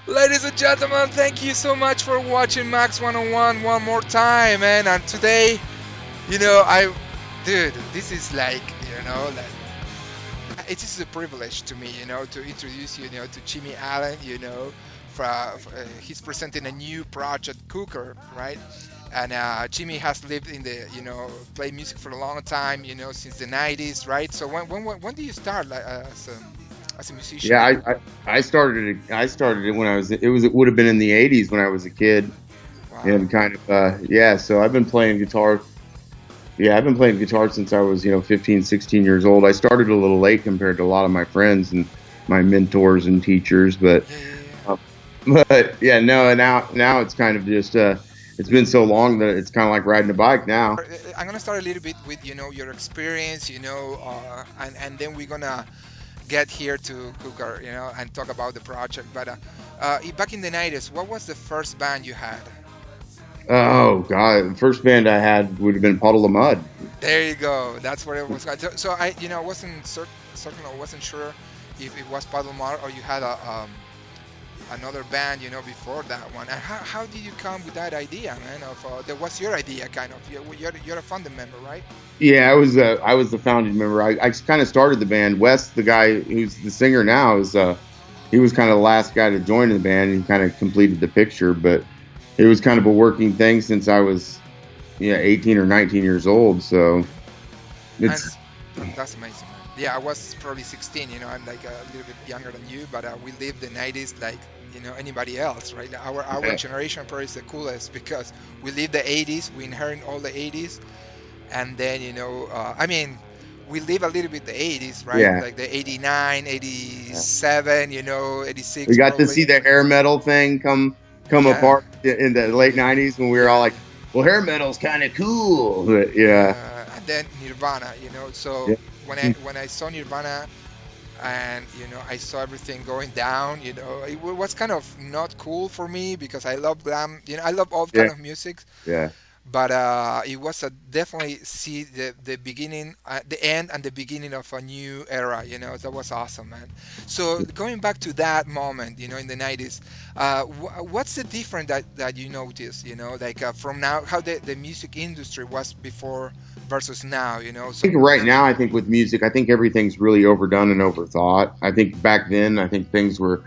Ladies and gentlemen, thank you so much for watching Max 101 one more time, man. And today, dude, this is like, it is a privilege to me, to introduce you, to Jimmy Allen, he's presenting a new project, Cooker, right? And Jimmy has lived in the, play music for a long time, since the 90s, right? So when do you start like, as a musician? Yeah, I started it when it would have been in the '80s when I was a kid, Wow. and kind of yeah. So I've been playing guitar. Yeah, I've been playing guitar since I was 15, 16 years old. I started a little late compared to a lot of my friends and my mentors and teachers, but Yeah, yeah, yeah. uh, but yeah, no. And now it's kind of just it's been so long that it's kind of like riding a bike now. I'm gonna start a little bit with your experience, and then we're gonna get here to Cooker, and talk about the project. But back in the 90s, what was the first band you had? Oh God, the first band I had would have been Puddle of Mud. There you go. That's what it was. So I, wasn't certain or wasn't sure if it was Puddle Mar or you had another band, before that one. And how did you come with that idea, man? Of that was your idea, kind of. You're a founding member, right? Yeah, I was the founding member. I kind of started the band. Wes, the guy who's the singer now, is he was kind of the last guy to join the band and kind of completed the picture. But it was kind of a working thing since I was 18 or 19 years old. So And it's that's amazing, man. Yeah, I was probably 16. I'm like a little bit younger than you, but we lived the 90s like anybody else, right? Our yeah, generation probably is the coolest because we lived the 80s. We inherit all the 80s, and then I mean, we live a little bit the 80s, right? yeah. Like the 89, Yeah. 87, We 86 got to probably. see the hair metal thing come Yeah. apart in the late '90s when we were all like, "Well, hair metal's kind of cool." But yeah, And then Nirvana, so yeah, when I saw Nirvana and I saw everything going down, it was kind of not cool for me because I love glam, I love all yeah, kind of music, yeah. but it was a definitely see the beginning, the end and the beginning of a new era. That was awesome, man. So going back to that moment, in the 90s, what's the difference that you notice, like from now, how the music industry was before versus now, so Think right now, I think with music, I think everything's really overdone and overthought. I think back then, I think things were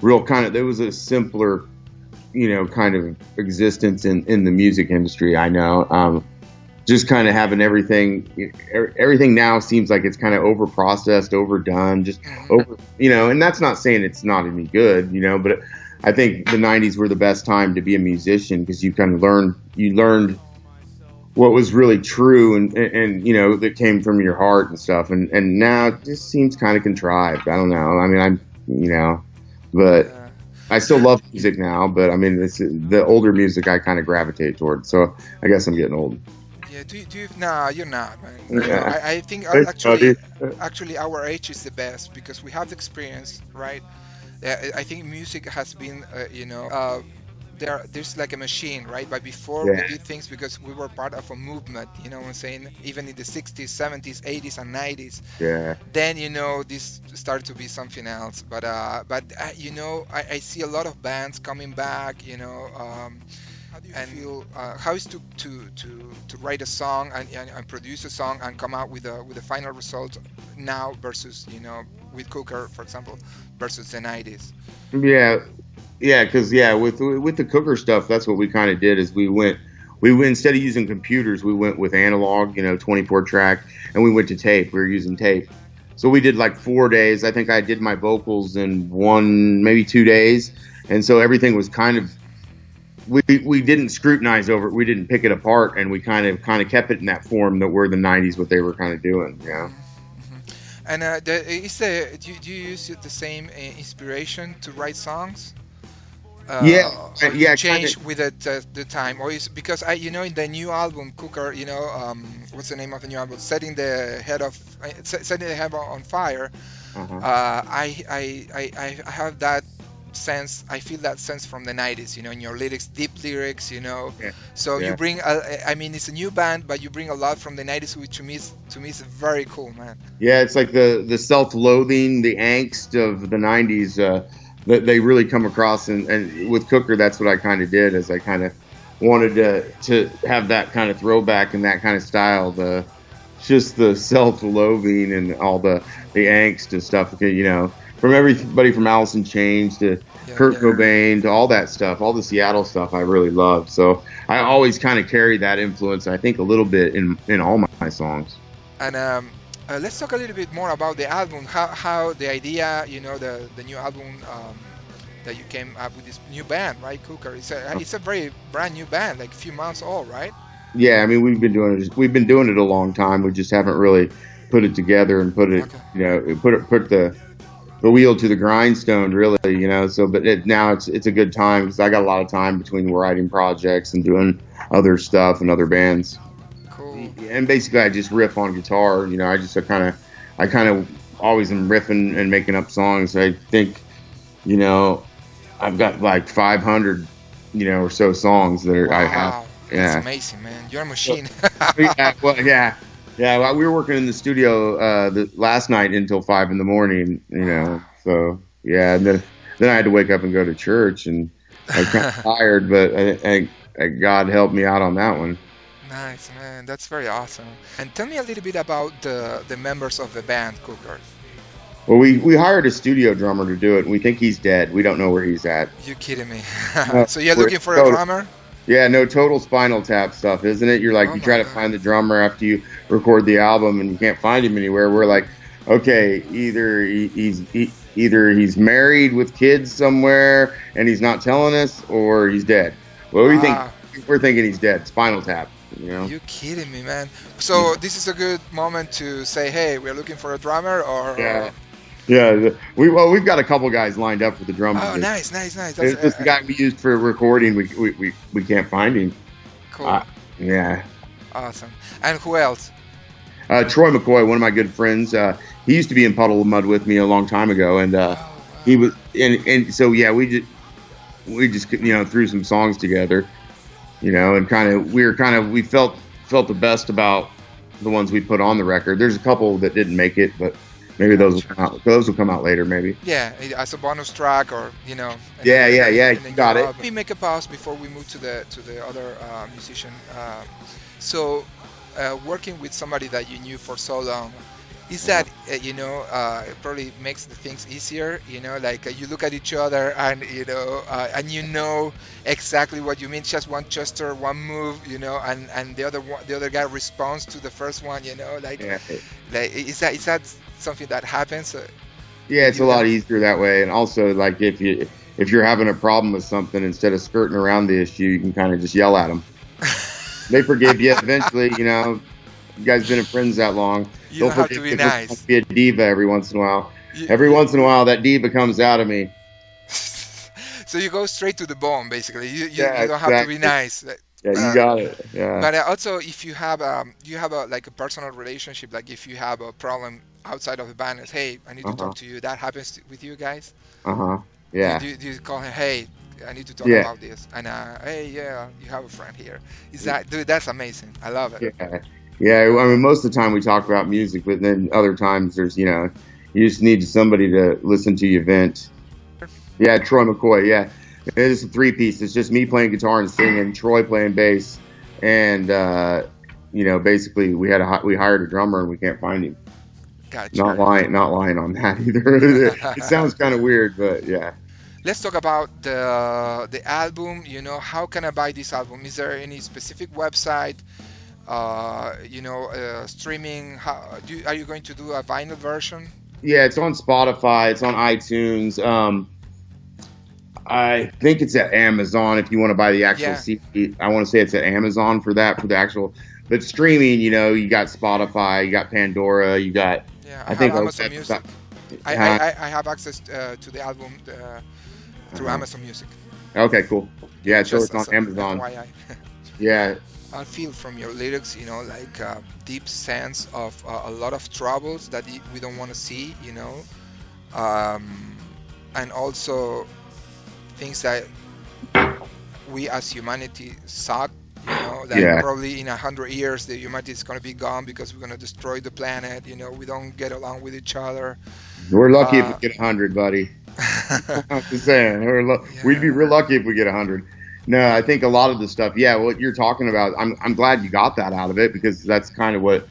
real kind of, there was a simpler, kind of existence in the music industry. I know. Just kind of having everything now seems like it's kind of over processed, overdone, just Mhm. over, and that's not saying it's not any good, but I think the '90s were the best time to be a musician because you learned what was really true and that came from your heart and stuff, and now it just seems kind of contrived. I don't know. I mean, but Yeah. I still love music now, but I mean, it's the older music I kind of gravitate toward. So I guess I'm getting old. Yeah, no, you're not, man. Yeah. I think Thanks, buddy. actually our age is the best because we have the experience, right? I think music has been, there's like a machine, right? But before we Yeah, did things because we were part of a movement, you know what I'm saying? Even in the 60s, 70s, 80s, and 90s, yeah, then this started to be something else. But I see a lot of bands coming back, how do you feel? How is to write a song and produce a song and come out with a final result now versus with Cooker, for example, versus the 90s. yeah, yeah. Because with the cooker stuff, that's what we kind of did. Is we went instead of using computers, we went with analog, 24 track, and we went to tape. We were using tape. So we did like 4 days. I think I did my vocals in one, maybe 2 days, and so everything was kind of we didn't scrutinize over it. We didn't pick it apart, and we kind of kept it in that form that were the '90s what they were kind of doing. Yeah. Mhm, mhm. And do you use the same inspiration to write songs? Yeah, Or you yeah, kind of. change with the time, or is because in the new album Cooker, what's the name of the new album? Setting the head on fire. Uh-huh. I have that sense. I feel that sense from the 90s, in your lyrics, deep lyrics, Yeah, so you yeah, bring I mean, it's a new band, but you bring a lot from the 90s, which to me is very cool, man. yeah. It's like the self-loathing, the angst of the '90s. that they really come across. And with Cooker, that's what I kind of did, is I kind of wanted to have that kind of throwback and that kind of style, the just the self-loathing and all the angst and stuff, you know, from everybody from Alice in Chains to Yeah, Kurt yeah. Cobain to all that stuff, all the Seattle stuff I really loved. So I always kind of carry that influence, I think, a little bit in all my songs. And let's talk a little bit more about the album. How the idea, you know, the new album that you came up with this new band, right, Cooker? It's a very brand new band, like a few months old, right? Yeah, I mean, we've been doing it a long time. We just haven't really put it together and put it, Okay. you know, put the wheel to the grindstone, really, you know. So, but now it's a good time because I got a lot of time between writing projects and doing other stuff and other bands. Cool. And basically, I just riff on guitar. You know, I kind of always am riffing and making up songs. I think, you know, I've got like 500, you know, or so songs that I have. Wow, that's Yeah. amazing, man. You're a machine. Yeah, well, yeah, yeah. Well, we were working in the studio last night until 5 in the morning. You know, so yeah. And then I had to wake up and go to church, and I was kind of tired, but God helped me out on that one. Nice, man. That's very awesome. And tell me a little bit about the members of the band, Cooker. Well, we hired a studio drummer to do it, and we think he's dead. We don't know where he's at. You kidding me? No, So you're we're looking for a total- drummer? Yeah, no, total Spinal Tap stuff, isn't it? You're like, Oh you my try to God. find the drummer after you record the album, and you can't find him anywhere. We're like, okay, either he's married with kids somewhere and he's not telling us, or he's dead. Well, Wow. we're thinking he's dead. Spinal Tap, you know. You kidding me, man? So this is a good moment to say, hey, we're looking for a drummer, or Yeah. Yeah, we've got a couple guys lined up for the drums. oh, nice, nice, nice. It's That's just the guy we used for recording. We can't find him. cool. Yeah. Awesome. And who else? Troy McCoy, one of my good friends. He used to be in Puddle of Mudd with me a long time ago, and Oh, wow. he was and so yeah, we just you know, threw some songs together, you know, and we felt the best about the ones we put on the record. There's a couple that didn't make it, but maybe those will come out. Those will come out later, maybe. Yeah, as a bonus track, or you know. Yeah, yeah, yeah, and then you got it. We make a pause before we move to the other musician. So, working with somebody that you knew for so long, is that you know, it probably makes the things easier. You know, like you look at each other and and you know exactly what you mean. Just one gesture, one move, you know, and the other guy responds to the first one. You know, Yeah, like is that something that happens? yeah, it's a lot easier that way. And also, like, if you're having a problem with something, instead of skirting around the issue, you can kind of just yell at them. They forgive you eventually. You know, you guys been friends that long. You They'll don't have to forgive be you. Just nice. want to be a diva every once in a while. You- Every once in a while, that diva comes out of me. So you go straight to the bone, basically. Yeah, You don't have to be exactly. nice. Yeah, you Uh, got it. Yeah. But also, if you have a like a personal relationship, like if you have a problem outside of the band, is hey, I need to Uh-huh. talk to you. That happens with you guys. Uh-huh. Yeah. Do you call him? Hey, I need to talk Yeah. about this. And hey, yeah, you have a friend here. Is that dude? That's amazing. I love it. Yeah. Yeah. I mean, most of the time we talk about music, but then other times there's, you know, you just need somebody to listen to you vent. Yeah, Troy McCoy. Yeah. It's a three-piece. It's just me playing guitar and singing, Troy playing bass, and you know, basically we hired a drummer and we can't find him. Gotcha. Not lying on that either. It sounds kind of weird, but yeah. Let's talk about the album. You know, how can I buy this album? Is there any specific website? Streaming. Are you going to do a vinyl version? Yeah, it's on Spotify. It's on iTunes. I think it's at Amazon if you want to buy the actual Yeah. CD. I want to say it's at Amazon for the actual. But streaming, you know, you got Spotify, you got Pandora, you got. Yeah, I think have those Amazon have- Music. I have access to the album through Uh-huh. Amazon Music. Okay, cool. Yeah, so Just it's on as a Amazon. FYI. Yeah, I feel from your lyrics, you know, like a deep sense of a lot of troubles that we don't want to see, you know, and also things that we as humanity suck, you know, that Yeah. probably in 100 years the humanity is going to be gone because we're going to destroy the planet, you know, we don't get along with each other. we're lucky if Uh, we get 100, buddy. I'm just saying, we'd be Yeah. real lucky if we get 100. No, I think a lot of the stuff, yeah, what you're talking about, I'm glad you got that out of it because that's kind of what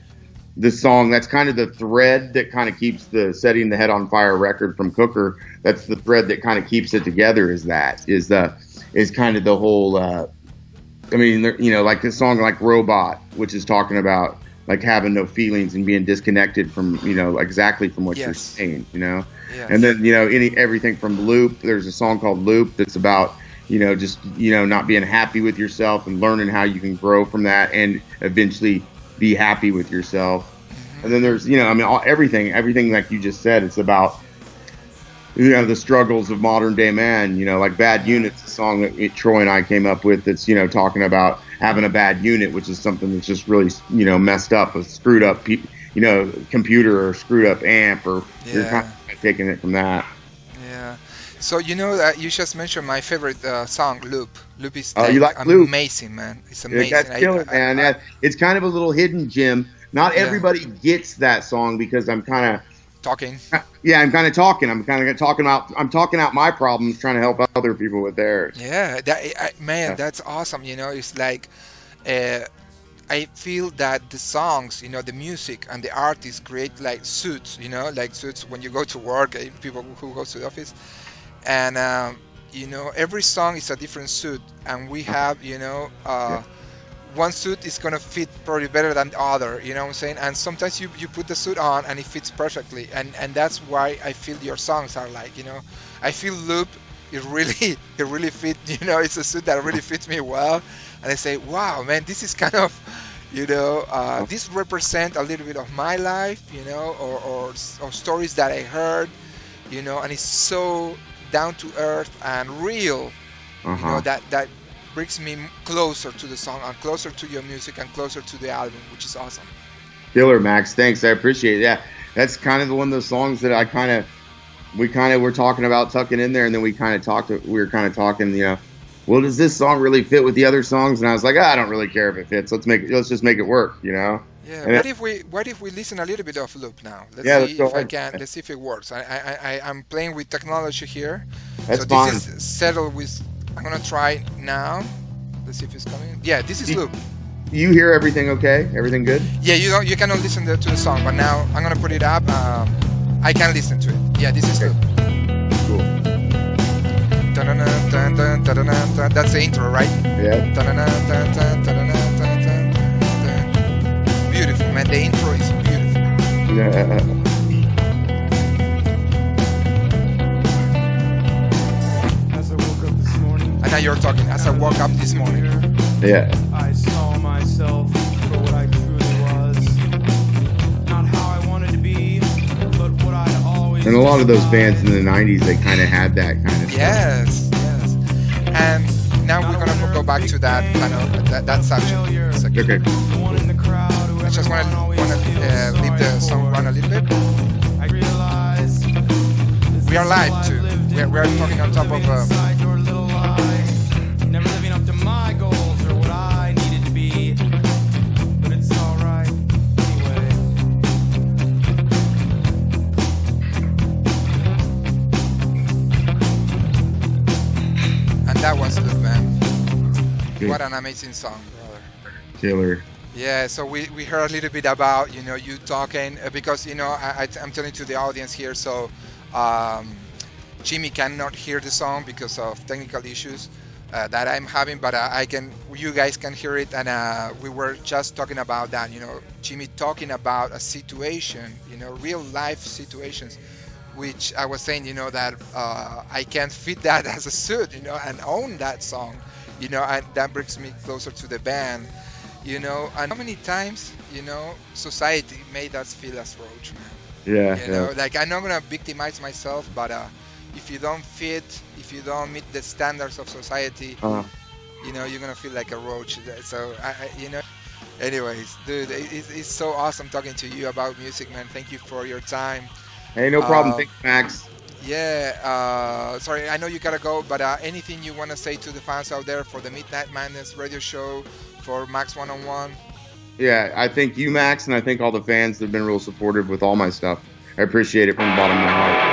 the song, that's kind of the thread that kind of keeps the Setting the Head on Fire record from Cooker. That's the thread that kind of keeps it together is kind of the whole, I mean, like this song like Robot, which is talking about like having no feelings and being disconnected from, exactly from what you're Yes. saying, and Yes. then, everything from Loop. There's a song called Loop that's about, just, not being happy with yourself and learning how you can grow from that and eventually be happy with yourself. And then there's, I mean, everything like you just said, it's about, the struggles of modern day man, like Bad Unit's a song that Troy and I came up with that's, talking about having a bad unit, which is something that's just really, messed up, a screwed up, computer or screwed up amp, or you're kind Yeah. of taking it from that. Yeah. So that you just mentioned my favorite song, Loop. Loop is Oh, you like like Loop? amazing, man. It's Yeah, amazing. that's killer, man. I It's kind of a little hidden gem. Not yeah. everybody gets that song because I'm kind of, Talking. yeah, I'm kind of talking. I'm talking out my problems, trying to help other people with theirs. Yeah. Man, Yeah. that's awesome. It's like uh, I feel that the songs, the music and the artists create like suits, like suits when you go to work, people who go to the office. And every song is a different suit, and we have Yeah. one suit is gonna fit probably better than the other, you know what I'm saying? And sometimes you put the suit on and it fits perfectly, and that's why I feel your songs are like, I feel Loop, it really it really fit, it's a suit that really fits me well, and I say, wow, man, this is kind of, this represent a little bit of my life, or stories that I heard, and it's so down to earth and real, Uh-huh. that brings me closer to the song and closer to your music and closer to the album, which is awesome. Killer, Max. Thanks. I appreciate it. Yeah. That's kind of one of those songs that we kind of were talking about tucking in there. And then we were kind of talking, well, does this song really fit with the other songs? And I was like, I don't really care if it fits. Let's just make it work, Yeah, And what if we listen a little bit of Loop now? Let's yeah, let's see go if I ahead. can. Let's see if it works. I'm playing with technology here, so That's this fine. is settled with. I'm gonna try now. Let's see if it's coming. Yeah, this is You, Loop. you hear everything okay? Everything good? Yeah, you cannot listen to the song, but now I'm gonna put it up. I can listen to it. Yeah, this is Okay, Loop. cool. Dun-dun-dun, dun-dun, dun-dun-dun, dun. That's the intro, right? Yeah. Dun-dun-dun, dun-dun, dun-dun, dun-dun, dun. Beautiful, man. The intro is beautiful. Yeah. As I woke up this morning, And now you're talking. As I woke up this morning. Yeah. I saw myself for what I truly was. Not how I wanted to be, but what I'd always And a lot of those bands in desired. the 90s, they kind of had that kind of stuff. Yes, yes. And now we're gonna go back to that kind of that subject. Okay. The one in the crowd who I just wanna everyone always feels leave the sorry song for. run a little bit. I realize We are live too. We are talking on top of. inside your little lie. Never living up to my goals or what I needed to be. But it's alright anyway. And that was Loop, man. Good. What an amazing song, brother. Killer. Yeah, so we heard a little bit about you talking because I'm telling to the audience here, so Jimmy cannot hear the song because of technical issues that I'm having, but you guys can hear it, and we were just talking about that, Jimmy talking about a situation, real life situations, which I was saying, that I can't fit that as a suit, and own that song, and that brings me closer to the band. And how many times, society made us feel as roach, man. Yeah. Like I'm not gonna victimize myself, but if you don't fit, if you don't meet the standards of society, Uh, you're gonna feel like a roach. So anyways, dude, it's so awesome talking to you about music, man. Thank you for your time. hey, no problem. Uh, Thanks, Max. Yeah, sorry, I know you gotta go, but anything you wanna say to the fans out there for the Midnight Madness radio show, for Max One on One? Yeah, I thank you, Max, and I thank all the fans that have been real supportive with all my stuff. I appreciate it from the bottom of my heart.